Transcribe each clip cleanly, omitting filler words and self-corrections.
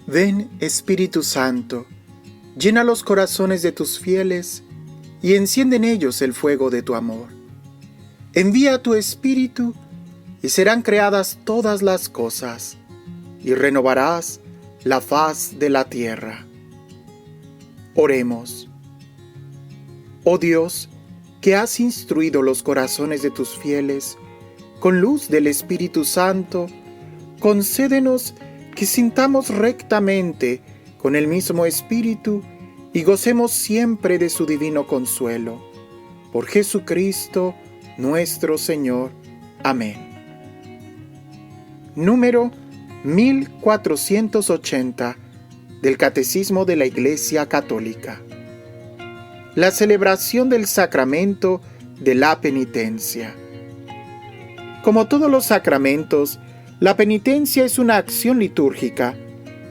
Ven, Espíritu Santo, llena los corazones de tus fieles y enciende en ellos el fuego de tu amor. Envía tu Espíritu y serán creadas todas las cosas, y renovarás la faz de la tierra. Oremos. Oh Dios, que has instruido los corazones de tus fieles con luz del Espíritu Santo, concédenos que sintamos rectamente con el mismo Espíritu y gocemos siempre de su divino consuelo. Por Jesucristo nuestro Señor. Amén. Número 1480 del Catecismo de la Iglesia Católica. La celebración del sacramento de la penitencia. Como todos los sacramentos, la penitencia es una acción litúrgica.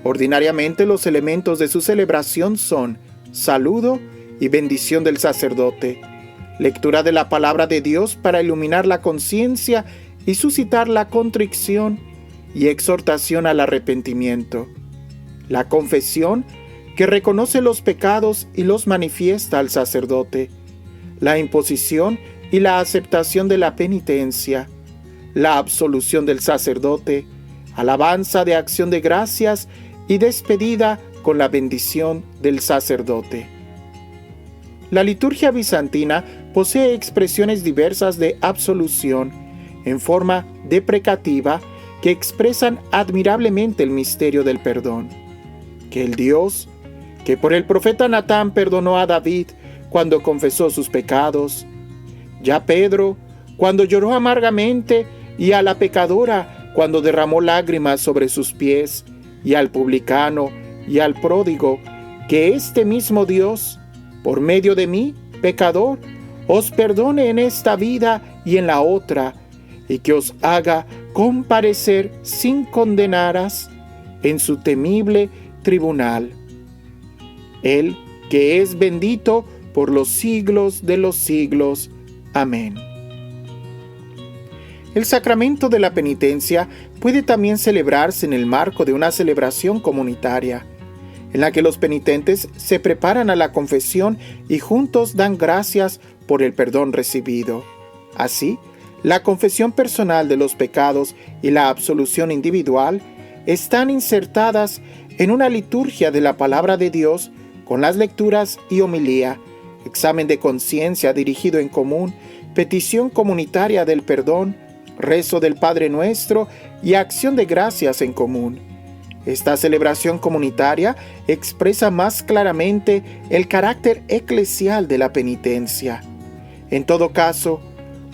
Ordinariamente los elementos de su celebración son saludo y bendición del sacerdote, lectura de la palabra de Dios para iluminar la conciencia y suscitar la contrición y exhortación al arrepentimiento, la confesión que reconoce los pecados y los manifiesta al sacerdote, la imposición y la aceptación de la penitencia, la absolución del sacerdote, alabanza de acción de gracias y despedida con la bendición del sacerdote. La liturgia bizantina posee expresiones diversas de absolución en forma deprecativa que expresan admirablemente el misterio del perdón. Que el Dios, que por el profeta Natán perdonó a David cuando confesó sus pecados, ya Pedro, cuando lloró amargamente, y a la pecadora cuando derramó lágrimas sobre sus pies, y al publicano y al pródigo, que este mismo Dios, por medio de mí, pecador, os perdone en esta vida y en la otra, y que os haga comparecer sin condenaras en su temible tribunal. Él que es bendito por los siglos de los siglos. Amén. El sacramento de la penitencia puede también celebrarse en el marco de una celebración comunitaria, en la que los penitentes se preparan a la confesión y juntos dan gracias por el perdón recibido. Así, la confesión personal de los pecados y la absolución individual están insertadas en una liturgia de la palabra de Dios con las lecturas y homilía, examen de conciencia dirigido en común, petición comunitaria del perdón, rezo del Padre Nuestro y acción de gracias en común. Esta celebración comunitaria expresa más claramente el carácter eclesial de la penitencia. En todo caso,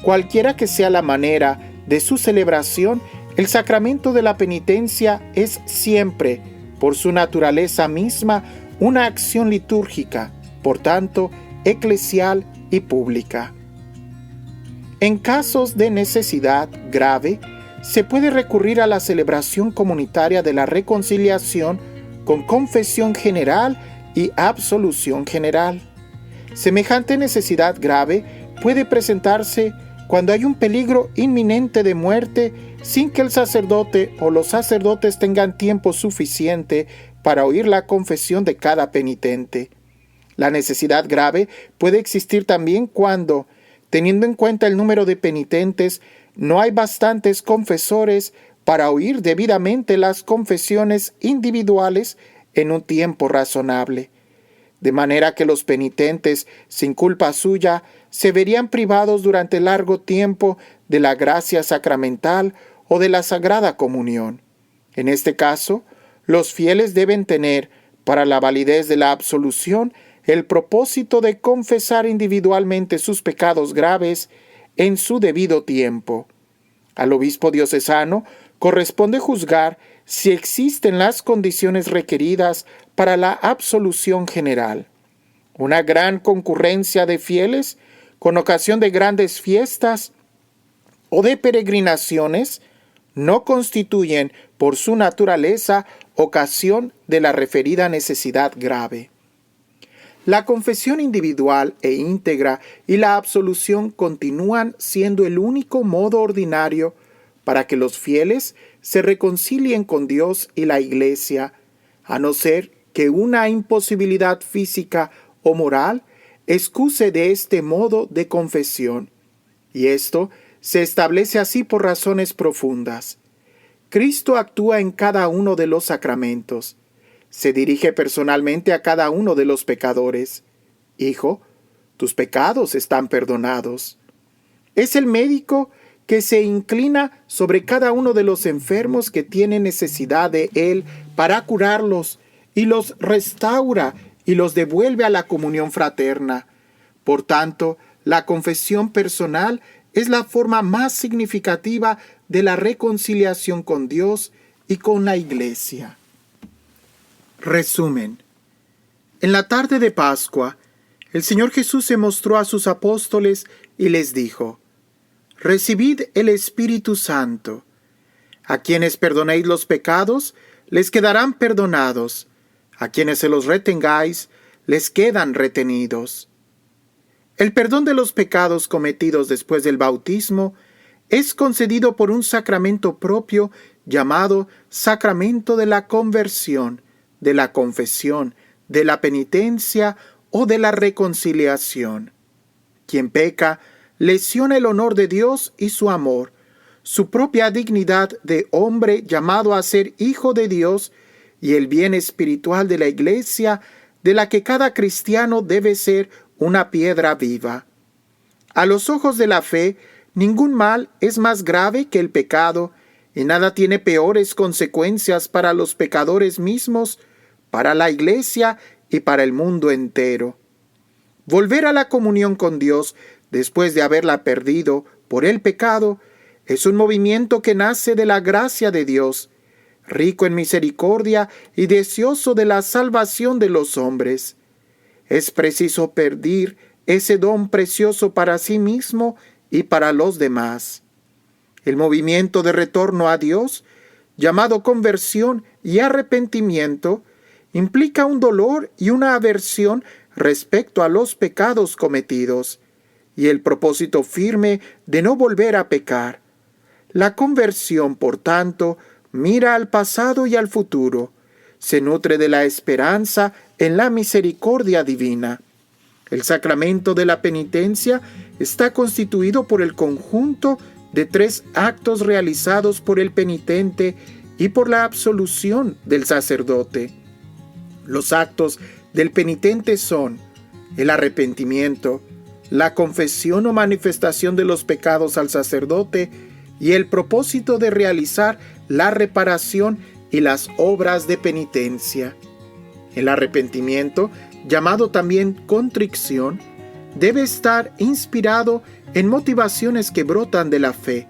cualquiera que sea la manera de su celebración, el sacramento de la penitencia es siempre, por su naturaleza misma, una acción litúrgica, por tanto, eclesial y pública. En casos de necesidad grave, se puede recurrir a la celebración comunitaria de la reconciliación con confesión general y absolución general. Semejante necesidad grave puede presentarse cuando hay un peligro inminente de muerte sin que el sacerdote o los sacerdotes tengan tiempo suficiente para oír la confesión de cada penitente. La necesidad grave puede existir también cuando, teniendo en cuenta el número de penitentes, no hay bastantes confesores para oír debidamente las confesiones individuales en un tiempo razonable. De manera que los penitentes, sin culpa suya, se verían privados durante largo tiempo de la gracia sacramental o de la Sagrada Comunión. En este caso, los fieles deben tener, para la validez de la absolución, el propósito de confesar individualmente sus pecados graves en su debido tiempo. Al obispo diocesano corresponde juzgar si existen las condiciones requeridas para la absolución general. Una gran concurrencia de fieles, con ocasión de grandes fiestas o de peregrinaciones, no constituyen, por su naturaleza, ocasión de la referida necesidad grave. La confesión individual e íntegra y la absolución continúan siendo el único modo ordinario para que los fieles se reconcilien con Dios y la Iglesia, a no ser que una imposibilidad física o moral excuse de este modo de confesión. Y esto se establece así por razones profundas. Cristo actúa en cada uno de los sacramentos. Se dirige personalmente a cada uno de los pecadores. Hijo, tus pecados están perdonados. Es el médico que se inclina sobre cada uno de los enfermos que tienen necesidad de él para curarlos, y los restaura y los devuelve a la comunión fraterna. Por tanto, la confesión personal es la forma más significativa de la reconciliación con Dios y con la Iglesia. Resumen. En la tarde de Pascua, el Señor Jesús se mostró a sus apóstoles y les dijo: «Recibid el Espíritu Santo. A quienes perdonéis los pecados, les quedarán perdonados. A quienes se los retengáis, les quedan retenidos». El perdón de los pecados cometidos después del bautismo es concedido por un sacramento propio llamado sacramento de la conversión, de la confesión, de la penitencia o de la reconciliación. Quien peca lesiona el honor de Dios y su amor, su propia dignidad de hombre llamado a ser hijo de Dios y el bien espiritual de la Iglesia, de la que cada cristiano debe ser una piedra viva. A los ojos de la fe, ningún mal es más grave que el pecado, y nada tiene peores consecuencias para los pecadores mismos, para la Iglesia y para el mundo entero. Volver a la comunión con Dios después de haberla perdido por el pecado es un movimiento que nace de la gracia de Dios, rico en misericordia y deseoso de la salvación de los hombres. Es preciso pedir ese don precioso para sí mismo y para los demás. El movimiento de retorno a Dios, llamado conversión y arrepentimiento, implica un dolor y una aversión respecto a los pecados cometidos, y el propósito firme de no volver a pecar. La conversión, por tanto, mira al pasado y al futuro, se nutre de la esperanza en la misericordia divina. El sacramento de la penitencia está constituido por el conjunto de 3 actos realizados por el penitente y por la absolución del sacerdote. Los actos del penitente son el arrepentimiento, la confesión o manifestación de los pecados al sacerdote y el propósito de realizar la reparación y las obras de penitencia. El arrepentimiento, llamado también contrición, debe estar inspirado en motivaciones que brotan de la fe.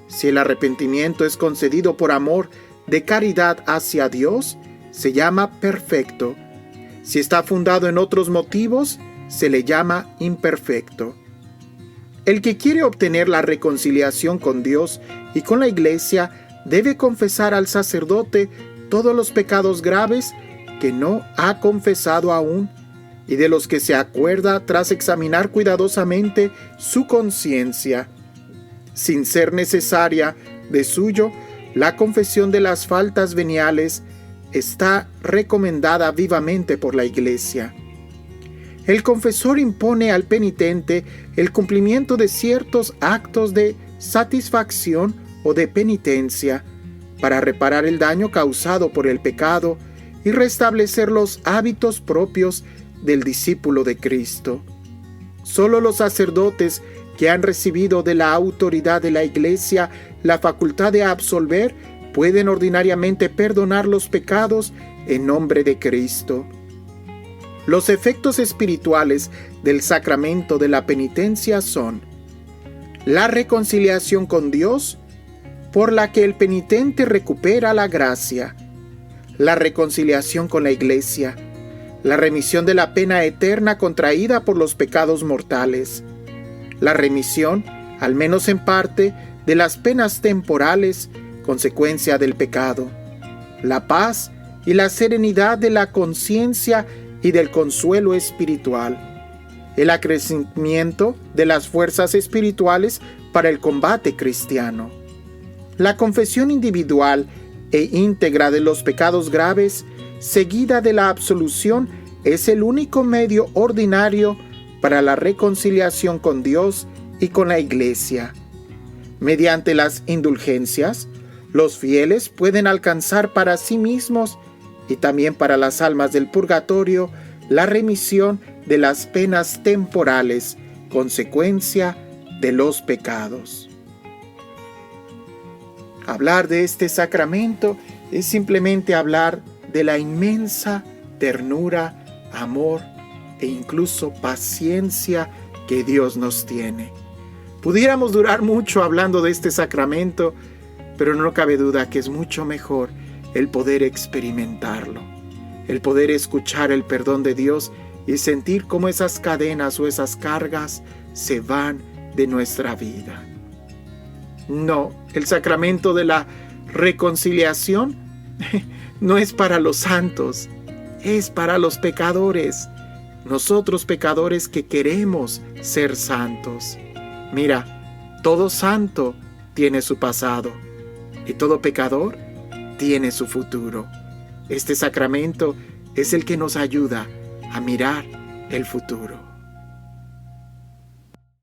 Si el arrepentimiento es concedido por amor de caridad hacia Dios, se llama perfecto. Si está fundado en otros motivos, se le llama imperfecto. El que quiere obtener la reconciliación con Dios y con la Iglesia debe confesar al sacerdote todos los pecados graves que no ha confesado aún y de los que se acuerda tras examinar cuidadosamente su conciencia. Sin ser necesaria de suyo, la confesión de las faltas veniales está recomendada vivamente por la Iglesia. El confesor impone al penitente el cumplimiento de ciertos actos de satisfacción o de penitencia para reparar el daño causado por el pecado y restablecer los hábitos propios del discípulo de Cristo. Solo los sacerdotes que han recibido de la autoridad de la Iglesia la facultad de absolver pueden ordinariamente perdonar los pecados en nombre de Cristo. Los efectos espirituales del sacramento de la penitencia son la reconciliación con Dios, por la que el penitente recupera la gracia, la reconciliación con la Iglesia, la remisión de la pena eterna contraída por los pecados mortales, la remisión, al menos en parte, de las penas temporales, consecuencia del pecado, la paz y la serenidad de la conciencia y del consuelo espiritual, el acrecimiento de las fuerzas espirituales para el combate cristiano. La confesión individual e íntegra de los pecados graves, seguida de la absolución, es el único medio ordinario para la reconciliación con Dios y con la Iglesia. Mediante las indulgencias, los fieles pueden alcanzar para sí mismos y también para las almas del purgatorio la remisión de las penas temporales, consecuencia de los pecados. Hablar de este sacramento es simplemente hablar de la inmensa ternura, amor e incluso paciencia que Dios nos tiene. Pudiéramos durar mucho hablando de este sacramento, pero no cabe duda que es mucho mejor el poder experimentarlo, el poder escuchar el perdón de Dios y sentir cómo esas cadenas o esas cargas se van de nuestra vida. No, el sacramento de la reconciliación no es para los santos, es para los pecadores, nosotros pecadores que queremos ser santos. Mira, todo santo tiene su pasado y todo pecador tiene su futuro. Este sacramento es el que nos ayuda a mirar el futuro.